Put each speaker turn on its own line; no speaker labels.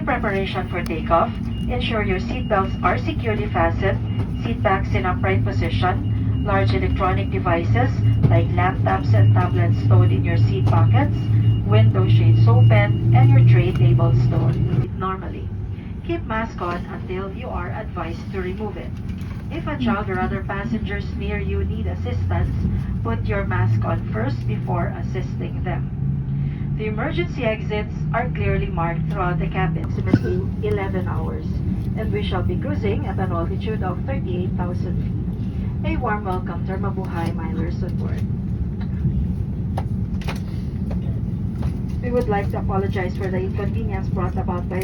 preparation for takeoff, ensure your seatbelts are securely fastened, seat backs in upright position, large electronic devices like laptops and tablets stowed in your seat pockets, window shades open, and your tray table stowed normally. Keep mask on until you are advised to remove it. If a child or other passengers near you need assistance, put your mask on first before assisting them. The emergency exits are clearly marked throughout the cabin, approximately 11 hours, and we shall be cruising at an altitude of 38,000 feet. A warm welcome to our Mabuhay Milers on board. We would like to apologize for the inconvenience brought about by